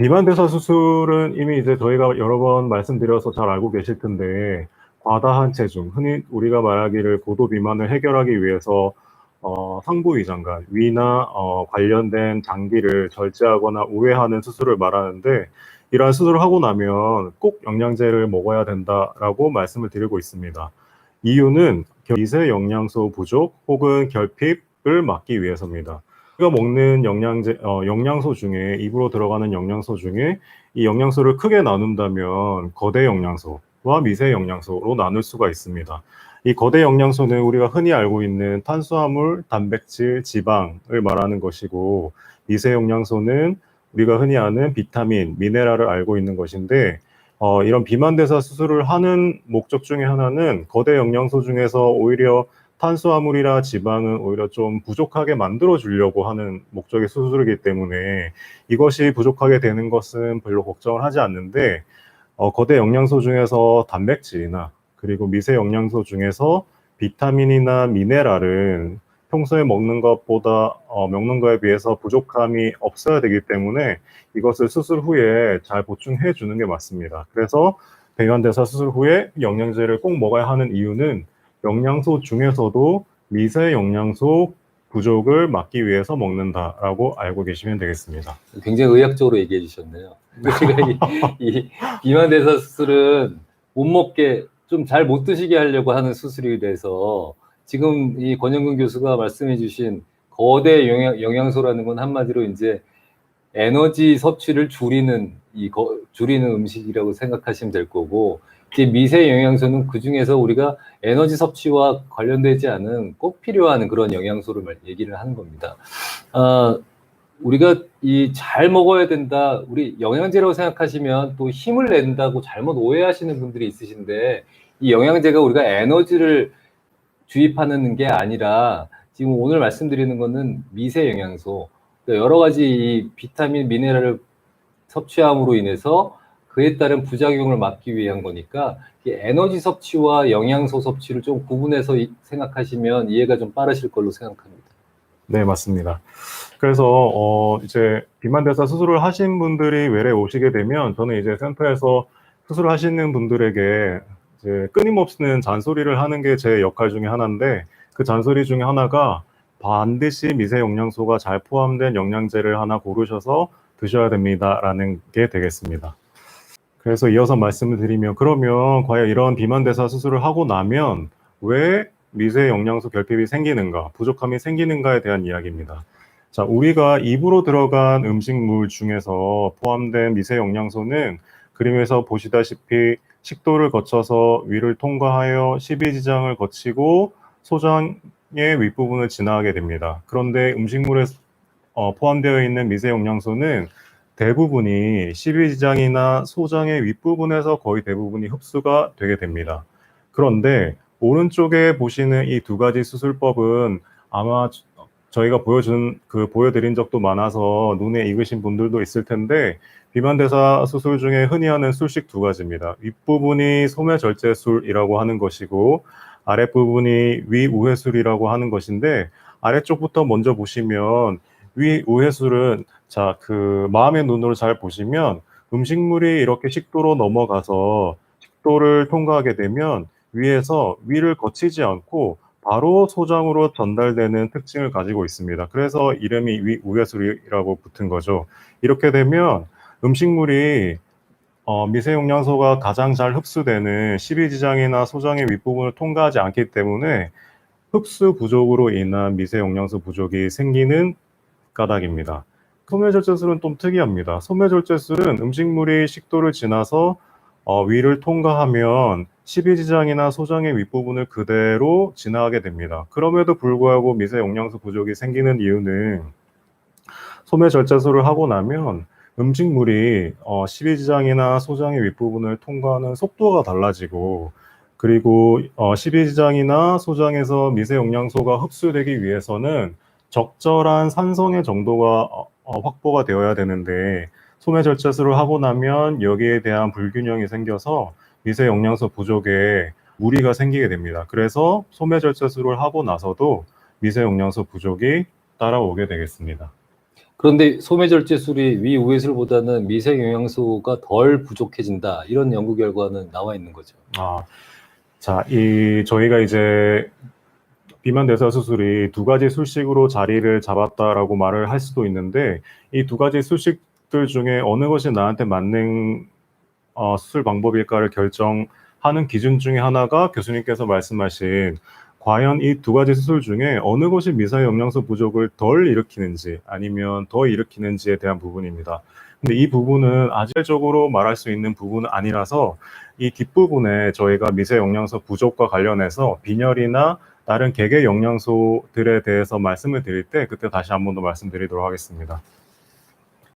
비만대사 수술은 이미 이제 저희가 여러 번 말씀드려서 잘 알고 계실 텐데, 과다한 체중, 흔히 우리가 말하기를 고도 비만을 해결하기 위해서 상부위장관, 위나 관련된 장기를 절제하거나 우회하는 수술을 말하는데, 이러한 수술을 하고 나면 꼭 영양제를 먹어야 된다라고 말씀을 드리고 있습니다. 이유는 미세 영양소 부족 혹은 결핍을 막기 위해서입니다. 우리가 먹는 영양소 중에, 입으로 들어가는 영양소 중에 이 영양소를 크게 나눈다면 거대 영양소와 미세 영양소로 나눌 수가 있습니다. 이 거대 영양소는 우리가 흔히 알고 있는 탄수화물, 단백질, 지방을 말하는 것이고, 미세 영양소는 우리가 흔히 아는 비타민, 미네랄을 알고 있는 것인데, 이런 비만대사 수술을 하는 목적 중에 하나는 거대 영양소 중에서 오히려 탄수화물이나 지방은 오히려 좀 부족하게 만들어 주려고 하는 목적의 수술이기 때문에 이것이 부족하게 되는 것은 별로 걱정을 하지 않는데, 거대 영양소 중에서 단백질이나 그리고 미세 영양소 중에서 비타민이나 미네랄은 평소에 먹는 거에 비해서 부족함이 없어야 되기 때문에 이것을 수술 후에 잘 보충해 주는 게 맞습니다. 그래서 배관대사 수술 후에 영양제를 꼭 먹어야 하는 이유는 영양소 중에서도 미세 영양소 부족을 막기 위해서 먹는다라고 알고 계시면 되겠습니다. 굉장히 의학적으로 얘기해 주셨네요. 우리가 이 비만대사 수술은 못 먹게 좀 잘 못 드시게 하려고 하는 수술이라서 지금 이 권영근 교수가 말씀해 주신 거대 영양소라는 건 한마디로 이제 에너지 섭취를 줄이는 음식이라고 생각하시면 될 거고, 이제 미세 영양소는 그 중에서 우리가 에너지 섭취와 관련되지 않은 꼭 필요한 그런 영양소를 얘기를 하는 겁니다. 우리가 잘 먹어야 된다, 우리 영양제라고 생각하시면 또 힘을 낸다고 잘못 오해하시는 분들이 있으신데, 이 영양제가 우리가 에너지를 주입하는 게 아니라 지금 오늘 말씀드리는 거는 미세 영양소, 그러니까 여러 가지 이 비타민, 미네랄을 섭취함으로 인해서 그에 따른 부작용을 막기 위한 거니까, 에너지 섭취와 영양소 섭취를 좀 구분해서 생각하시면 이해가 좀 빠르실 걸로 생각합니다. 네, 맞습니다. 그래서 이제 비만대사 수술을 하신 분들이 외래 오시게 되면 저는 이제 센터에서 수술을 하시는 분들에게 이제 끊임없는 잔소리를 하는 게 제 역할 중에 하나인데, 그 잔소리 중에 하나가 반드시 미세 영양소가 잘 포함된 영양제를 하나 고르셔서 드셔야 됩니다라는 게 되겠습니다. 그래서 이어서 말씀을 드리면, 그러면 과연 이런 비만대사 수술을 하고 나면 왜 미세 영양소 결핍이 생기는가, 부족함이 생기는가에 대한 이야기입니다. 자, 우리가 입으로 들어간 음식물 중에서 포함된 미세 영양소는 그림에서 보시다시피 식도를 거쳐서 위를 통과하여 십이지장을 거치고 소장의 윗부분을 지나가게 됩니다. 그런데 음식물에 포함되어 있는 미세 영양소는 대부분이 십이지장이나 소장의 윗부분에서 거의 대부분이 흡수가 되게 됩니다. 그런데 오른쪽에 보시는 이 두 가지 수술법은 아마 저희가 보여드린 적도 많아서 눈에 익으신 분들도 있을 텐데, 비만대사 수술 중에 흔히 하는 술식 두 가지입니다. 윗부분이 소매절제술이라고 하는 것이고, 아랫부분이 위우회술이라고 하는 것인데, 아래쪽부터 먼저 보시면 위우회술은, 자, 마음의 눈으로 잘 보시면 음식물이 이렇게 식도로 넘어가서 식도를 통과하게 되면 위에서 위를 거치지 않고 바로 소장으로 전달되는 특징을 가지고 있습니다. 그래서 이름이 위우회술이라고 붙은 거죠. 이렇게 되면 음식물이 미세 영양소가 가장 잘 흡수되는 십이지장이나 소장의 윗부분을 통과하지 않기 때문에 흡수 부족으로 인한 미세 영양소 부족이 생기는 까닭입니다. 소매절제술은 좀 특이합니다. 소매절제술은 음식물이 식도를 지나서 위를 통과하면 십이지장이나 소장의 윗부분을 그대로 지나가게 됩니다. 그럼에도 불구하고 미세 영양소 부족이 생기는 이유는 소매절제술을 하고 나면 음식물이 십이지장이나 소장의 윗부분을 통과하는 속도가 달라지고, 그리고 십이지장이나 소장에서 미세 영양소가 흡수되기 위해서는 적절한 산성의 정도가 확보가 되어야 되는데, 소매절제술을 하고 나면 여기에 대한 불균형이 생겨서 미세 영양소 부족에 무리가 생기게 됩니다. 그래서 소매절제술을 하고 나서도 미세 영양소 부족이 따라오게 되겠습니다. 그런데 소매절제술이 위우회술보다는 미생 영양소가 덜 부족해진다. 이런 연구 결과는 나와 있는 거죠. 자, 저희가 이제 비만 대사 수술이 두 가지 술식으로 자리를 잡았다라고 말을 할 수도 있는데, 이 두 가지 술식들 중에 어느 것이 나한테 맞는 수술 방법일까를 결정하는 기준 중에 하나가 교수님께서 말씀하신 과연 이 두 가지 수술 중에 어느 것이 미사 영양소 부족을 덜 일으키는지 아니면 더 일으키는지에 대한 부분입니다. 근데 이 부분은 아질적으로 말할 수 있는 부분은 아니라서 이 뒷부분에 저희가 미세 영양소 부족과 관련해서 빈혈이나 다른 개개 영양소들에 대해서 말씀을 드릴 때 그때 다시 한 번 더 말씀드리도록 하겠습니다.